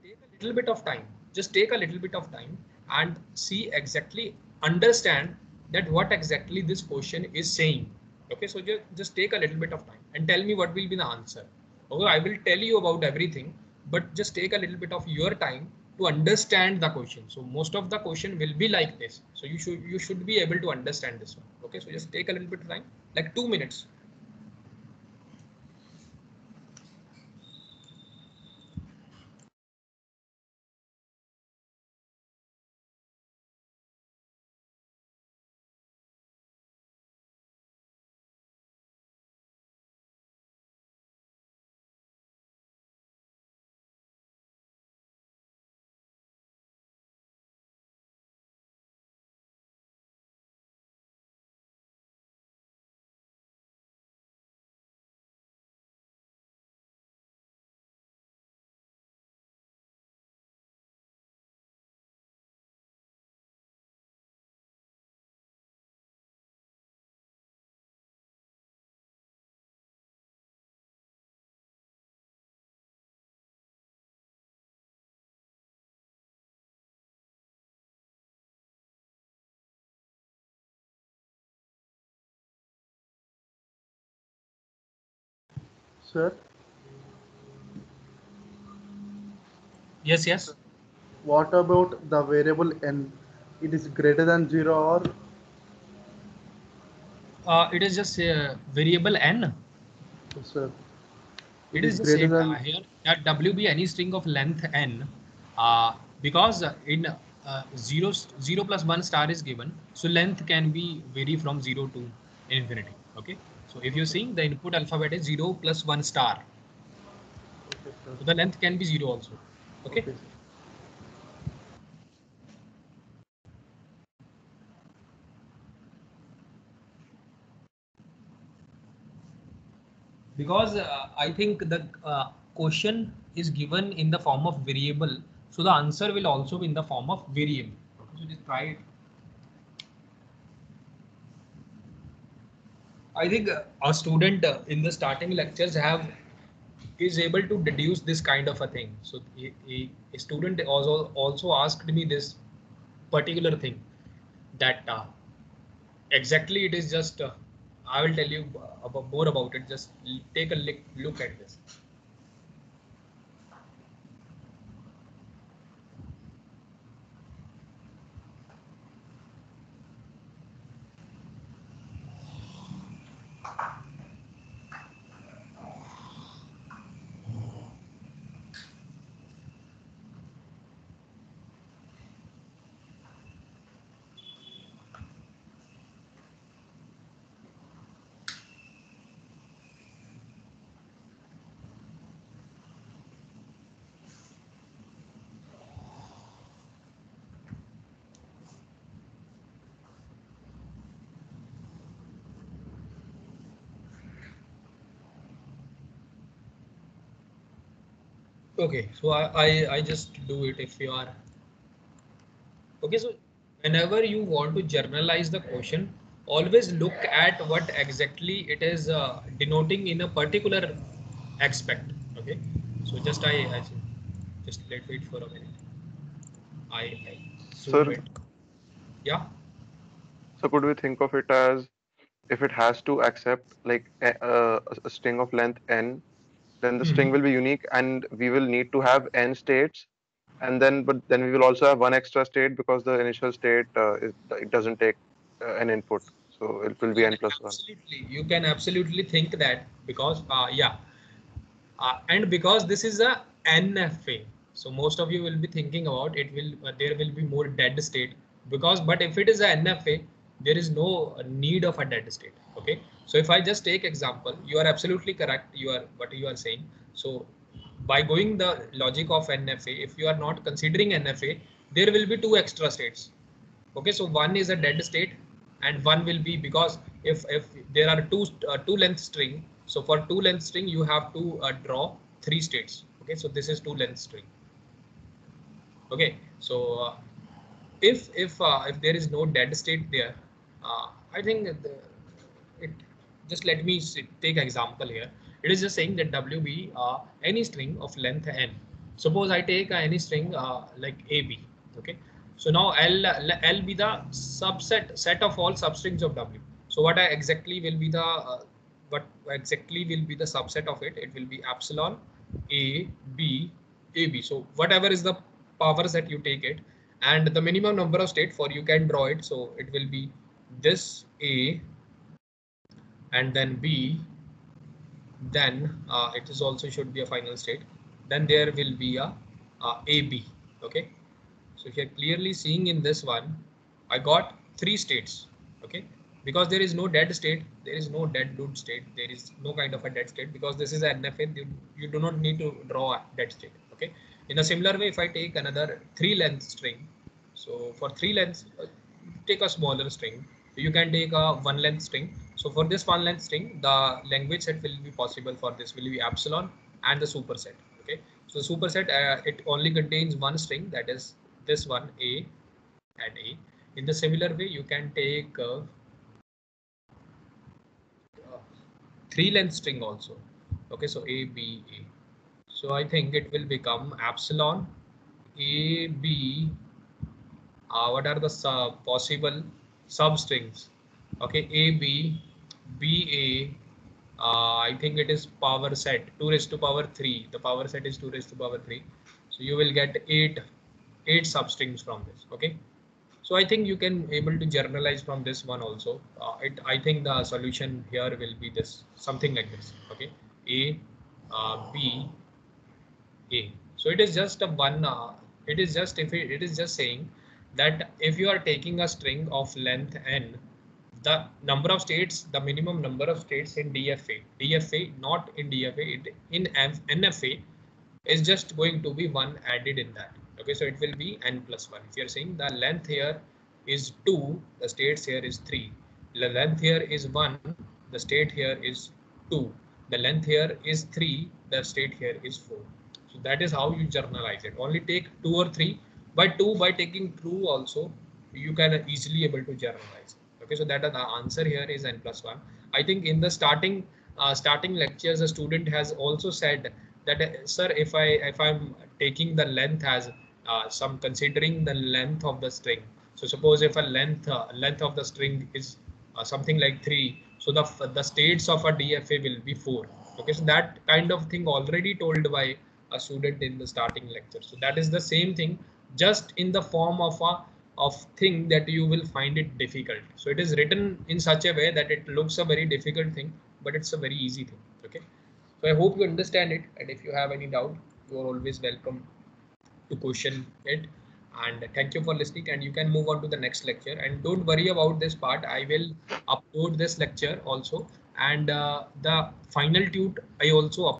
Speaker 1: take a little bit of time. Just take a little bit of time and see exactly understand that what exactly this question is saying. Okay, so just take a little bit of time and tell me what will be the answer. Okay, I will tell you about everything, but just take a little bit of your time to understand the question. So most of the question will be like this. So you should be able to understand this one. Okay, so just take a little bit of time, like 2 minutes.
Speaker 4: sir.
Speaker 1: Yes.
Speaker 4: What about the variable n? It is greater than 0 or
Speaker 1: It is just variable n.
Speaker 4: sir?
Speaker 1: It
Speaker 4: It
Speaker 1: is
Speaker 4: is
Speaker 1: just
Speaker 4: greater
Speaker 1: said
Speaker 4: than
Speaker 1: here that W be any string of length n, because in 0 plus 1 star is given, so length can be vary from 0 to infinity. Okay, so if you're seeing the input alphabet is 0 plus 1 star,
Speaker 4: okay, sir.
Speaker 1: so the length can be 0 also. Okay.
Speaker 4: Okay, sir.
Speaker 1: Because I think the question is given in the form of variable, so the answer will also be in the form of variable. Okay, so just try it. I think a student in the starting lectures is able to deduce this kind of a thing. So a student also asked me this particular thing, that exactly it is just I will tell you more about it. Just take a look at this. Okay, so I just do it if you are okay. So whenever you want to generalize the question, always look at what exactly it is denoting in a particular aspect. Okay, so I just let wait for a minute. I zoom
Speaker 5: Sir,
Speaker 1: it. Yeah.
Speaker 5: so could we think of it as if it has to accept like a string of length n, then the string
Speaker 1: Hmm.
Speaker 5: will be unique and we will need to have n states, and then but then we will also have one extra state because the initial state it doesn't take an input, so it will be n plus 1.
Speaker 1: Absolutely, you can absolutely think that because yeah, and because this is a NFA, so most of you will be thinking about it will there will be more dead state because but if it is a NFA, there is no need of a dead state. Okay, so if I just take example, you are absolutely correct. You are what you are saying. So by going the logic of NFA, if you are not considering NFA, there will be two extra states. Okay, so one is a dead state and one will be because if there are two length string, so for two length string you have to draw three states. Okay, so this is two length string. Okay, so if there is no dead state there, I think it just let me take example here. It is just saying that WB any string of length n. Suppose I take any string like AB. Okay, so now L be the set of all substrings of W. So what I exactly will be the what exactly will be the subset of it? It will be epsilon A B AB. So whatever is the powers that you take it, and the minimum number of state for you can draw it. So it will be this A and then B, then it is also should be a final state. Then there will be a AB. Okay, so here clearly seeing in this one, I got three states. Okay, because there is no dead state, there is no dead loop state, there is no kind of a dead state because this is an NFA. You do not need to draw a dead state. Okay, in a similar way, if I take another three length string, so for three lengths, take a smaller string. You can take a one length string. So for this one length string, the language set will be possible for this will be epsilon and the superset. Okay, so superset it only contains one string, that is this one A and A. In the similar way, you can take three length string also. Okay, so A B A. So I think it will become epsilon A B. What are the possible substrings? Okay, A B B A I think it is power set 2 raised to power 3. The power set is 2 raised to power 3. So you will get 8 substrings from this. Okay. So I think you can able to generalize from this one also. I think the solution here will be this, something like this. Okay. A, B, A. So it is just a one. It is just it is just saying that if you are taking a string of length n, the number of states, the minimum number of states in DFA, not in DFA, in NFA is just going to be 1 added in that. Okay, so it will be n plus 1. If you're saying the length here is 2, the states here is 3. The length here is 1, the state here is 2. The length here is 3, the state here is 4. So that is how you generalize it. Only take 2 or 3. By taking true also, you can easily able to generalize. Okay, so that the answer here is n plus 1. I think in the starting lectures, the student has also said that sir, if I'm taking the length as some considering the length of the string. So suppose if a length of the string is something like 3, so the states of a DFA will be 4. Okay, so that kind of thing already told by a student in the starting lecture. So that is the same thing, just in the form of a thing that you will find it difficult. So it is written in such a way that it looks a very difficult thing, but it's a very easy thing. Okay. So I hope you understand it, and if you have any doubt, you are always welcome to question it. And thank you for listening, and you can move on to the next lecture. And don't worry about this part. I will upload this lecture also, and the final tut I also